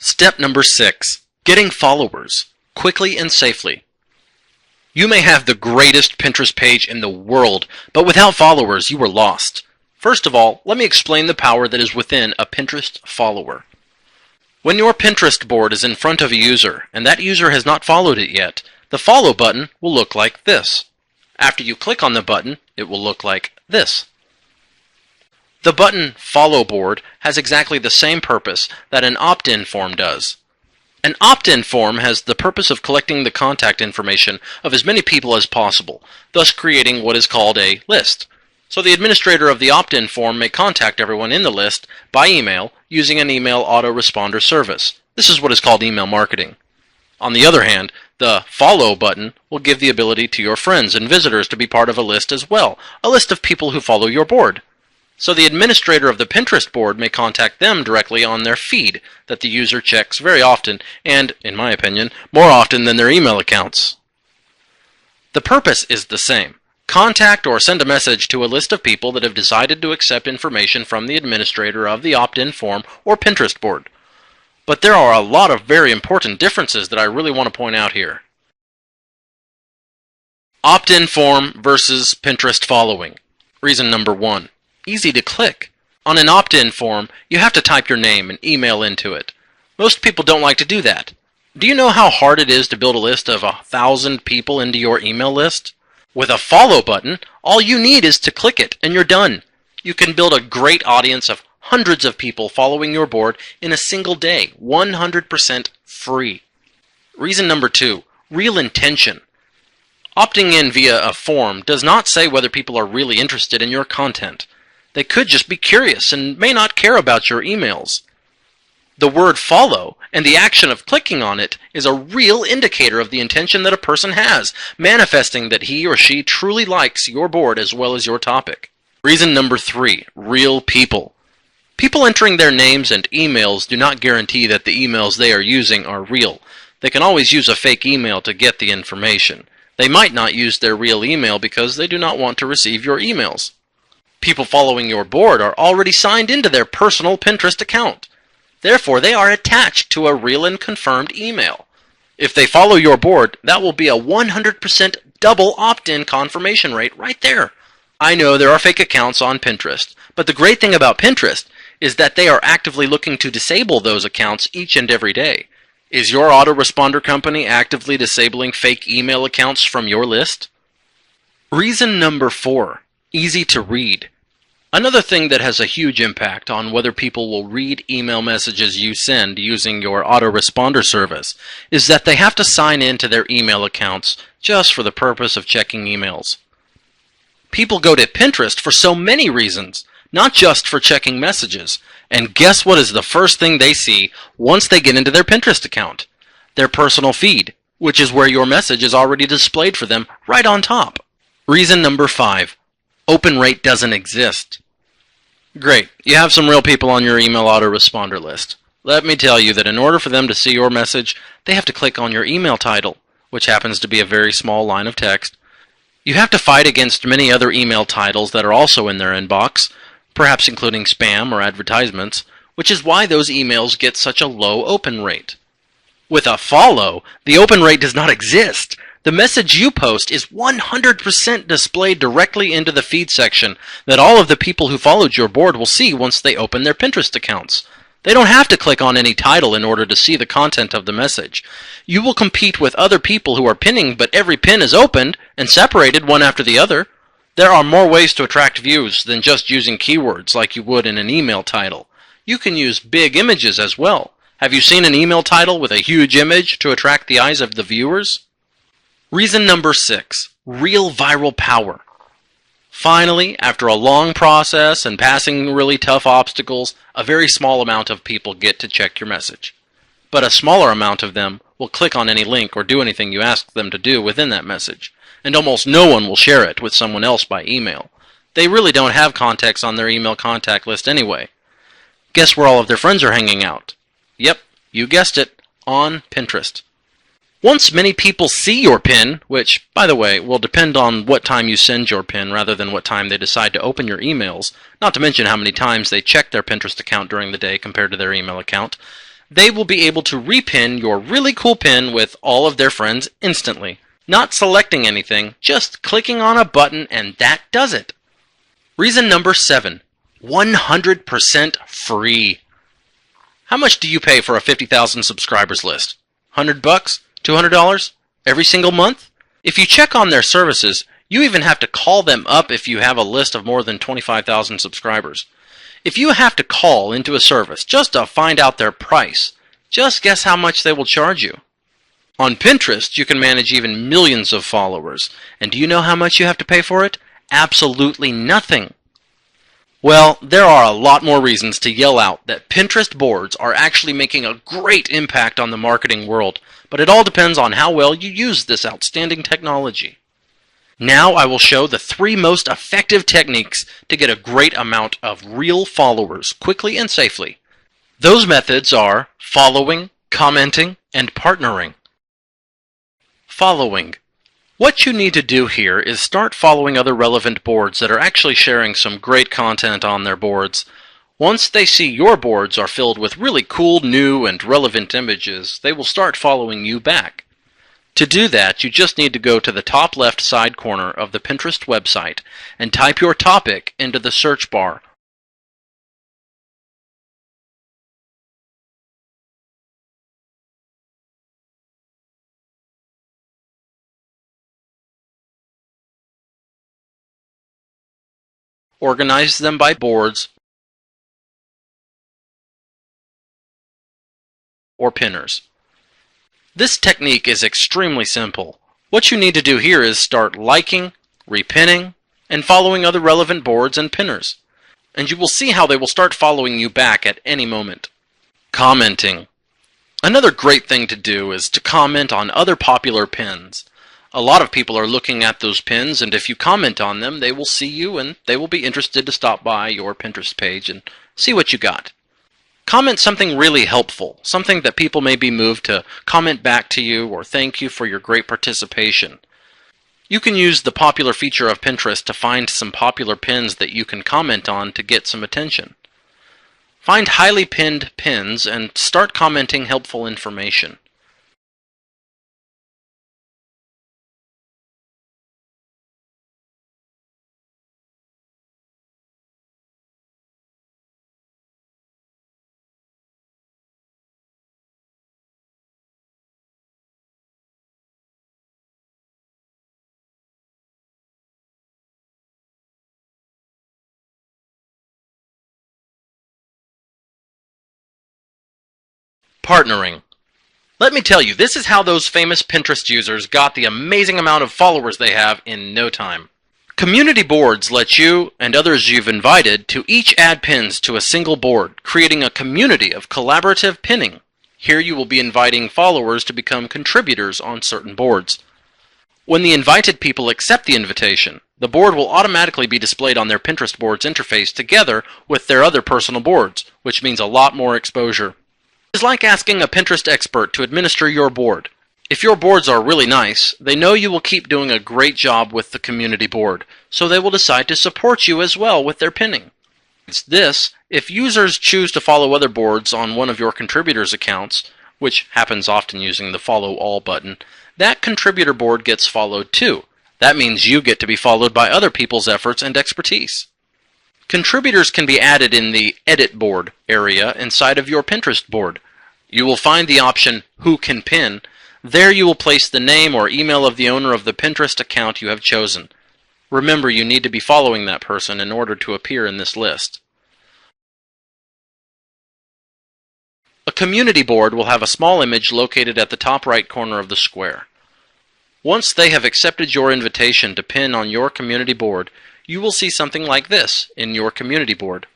Step number 6. Getting followers, quickly and safely. You may have the greatest Pinterest page in the world, but without followers, you are lost. First of all, let me explain the power that is within a Pinterest follower. When your Pinterest board is in front of a user, and that user has not followed it yet, the follow button will look like this. After you click on the button, it will look like this. The button Follow Board has exactly the same purpose that an opt-in form does. An opt-in form has the purpose of collecting the contact information of as many people as possible, thus creating what is called a list. So the administrator of the opt-in form may contact everyone in the list by email using an email autoresponder service. This is what is called email marketing. On the other hand, the Follow button will give the ability to your friends and visitors to be part of a list as well, a list of people who follow your board. So the administrator of the Pinterest board may contact them directly on their feed that the user checks very often and, in my opinion, more often than their email accounts. The purpose is the same. Contact or send a message to a list of people that have decided to accept information from the administrator of the opt-in form or Pinterest board. But there are a lot of very important differences that I really want to point out here. Opt-in form versus Pinterest following. Reason number 1. Easy to click. On an opt-in form, you have to type your name and email into it. Most people don't like to do that. Do you know how hard it is to build a list of 1,000 people into your email list? With a follow button, all you need is to click it and you're done. You can build a great audience of hundreds of people following your board in a single day, 100% free. Reason number 2, real intention. Opting in via a form does not say whether people are really interested in your content. They could just be curious and may not care about your emails. The word follow and the action of clicking on it is a real indicator of the intention that a person has, manifesting that he or she truly likes your board as well as your topic. Reason number 3, real people. People entering their names and emails do not guarantee that the emails they are using are real. They can always use a fake email to get the information. They might not use their real email because they do not want to receive your emails. People following your board are already signed into their personal Pinterest account. Therefore, they are attached to a real and confirmed email. If they follow your board, that will be a 100% double opt-in confirmation rate right there. I know there are fake accounts on Pinterest, but the great thing about Pinterest is that they are actively looking to disable those accounts each and every day. Is your autoresponder company actively disabling fake email accounts from your list? Reason number 4, easy to read. Another thing that has a huge impact on whether people will read email messages you send using your autoresponder service is that they have to sign in to their email accounts just for the purpose of checking emails. People go to Pinterest for so many reasons, not just for checking messages. And guess what is the first thing they see once they get into their Pinterest account? Their personal feed, which is where your message is already displayed for them right on top. Reason number 5, open rate doesn't exist. Great, you have some real people on your email autoresponder list. Let me tell you that in order for them to see your message, they have to click on your email title, which happens to be a very small line of text. You have to fight against many other email titles that are also in their inbox, perhaps including spam or advertisements, which is why those emails get such a low open rate. With a follow, the open rate does not exist. The message you post is 100% displayed directly into the feed section that all of the people who followed your board will see once they open their Pinterest accounts. They don't have to click on any title in order to see the content of the message. You will compete with other people who are pinning, but every pin is opened and separated one after the other. There are more ways to attract views than just using keywords like you would in an email title. You can use big images as well. Have you seen an email title with a huge image to attract the eyes of the viewers? Reason number 6, real viral power. Finally, after a long process and passing really tough obstacles, a very small amount of people get to check your message. But a smaller amount of them will click on any link or do anything you ask them to do within that message. And almost no one will share it with someone else by email. They really don't have contacts on their email contact list anyway. Guess where all of their friends are hanging out? Yep, you guessed it, on Pinterest. Once many people see your pin, which, by the way, will depend on what time you send your pin rather than what time they decide to open your emails, not to mention how many times they check their Pinterest account during the day compared to their email account, they will be able to repin your really cool pin with all of their friends instantly. Not selecting anything, just clicking on a button and that does it. Reason number 7, 100% free. How much do you pay for a 50,000 subscribers list? $100? $200? Every single month? If you check on their services, you even have to call them up if you have a list of more than 25,000 subscribers. If you have to call into a service just to find out their price, just guess how much they will charge you. On Pinterest, you can manage even millions of followers. And do you know how much you have to pay for it? Absolutely nothing. Well, there are a lot more reasons to yell out that Pinterest boards are actually making a great impact on the marketing world, but it all depends on how well you use this outstanding technology. Now I will show the 3 most effective techniques to get a great amount of real followers quickly and safely. Those methods are following, commenting, and partnering. Following. What you need to do here is start following other relevant boards that are actually sharing some great content on their boards. Once they see your boards are filled with really cool, new, and relevant images, they will start following you back. To do that, you just need to go to the top left side corner of the Pinterest website and type your topic into the search bar. Organize them by boards or pinners. This technique is extremely simple. What you need to do here is start liking, repinning, and following other relevant boards and pinners. And you will see how they will start following you back at any moment. Commenting. Another great thing to do is to comment on other popular pins. A lot of people are looking at those pins, and if you comment on them, they will see you and they will be interested to stop by your Pinterest page and see what you got. Comment something really helpful, something that people may be moved to comment back to you or thank you for your great participation. You can use the popular feature of Pinterest to find some popular pins that you can comment on to get some attention. Find highly pinned pins and start commenting helpful information. Partnering. Let me tell you, this is how those famous Pinterest users got the amazing amount of followers they have in no time. Community boards let you and others you've invited to each add pins to a single board, creating a community of collaborative pinning. Here you will be inviting followers to become contributors on certain boards. When the invited people accept the invitation, the board will automatically be displayed on their Pinterest board's interface together with their other personal boards, which means a lot more exposure. It's like asking a Pinterest expert to administer your board. If your boards are really nice, they know you will keep doing a great job with the community board, so they will decide to support you as well with their pinning. It's this, if users choose to follow other boards on one of your contributors' accounts, which happens often using the Follow All button, that contributor board gets followed too. That means you get to be followed by other people's efforts and expertise. Contributors can be added in the Edit Board area inside of your Pinterest board. You will find the option Who Can Pin. There you will place the name or email of the owner of the Pinterest account you have chosen. Remember, you need to be following that person in order to appear in this list. A community board will have a small image located at the top right corner of the square. Once they have accepted your invitation to pin on your community board, you will see something like this in your community board.